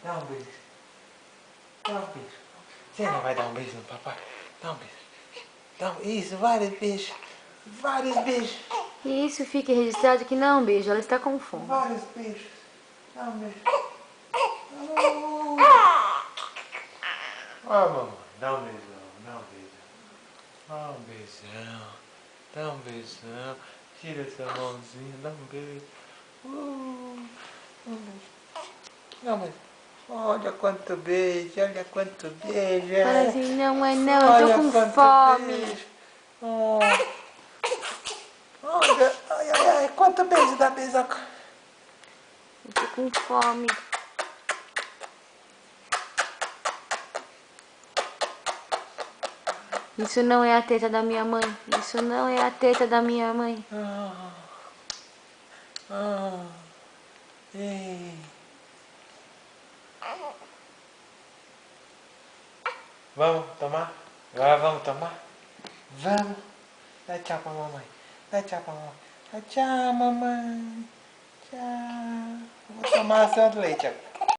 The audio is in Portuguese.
Dá um beijo. Dá um beijo. Você não vai dar um beijo no papai? Dá um beijo. Isso, vários beijos. Vários beijos. E isso fique registrado que não é um beijo, ela está com fome. Vários beijos. Dá um beijo. Ó, mamãe. Dá um beijão. Dá um beijão. Dá um beijão. Dá um beijão. Tira essa mãozinha. Dá um beijo. Um beijo. Dá um beijo. Olha quanto beijo. Olha quanto beijo. Fala assim, não é não, eu tô com fome. Oh. Olha, ai, ai, ai, quanto beijo da beijoca. Eu tô com fome. Isso não é a teta da minha mãe. Isso não é a teta da minha mãe. Ei. Vamos tomar? Agora vamos tomar? Vamos. Dá tchau pra mamãe. Dá tchau pra mamãe. Dá tchau, mamãe. Tchau. Vou tomar seu leite agora.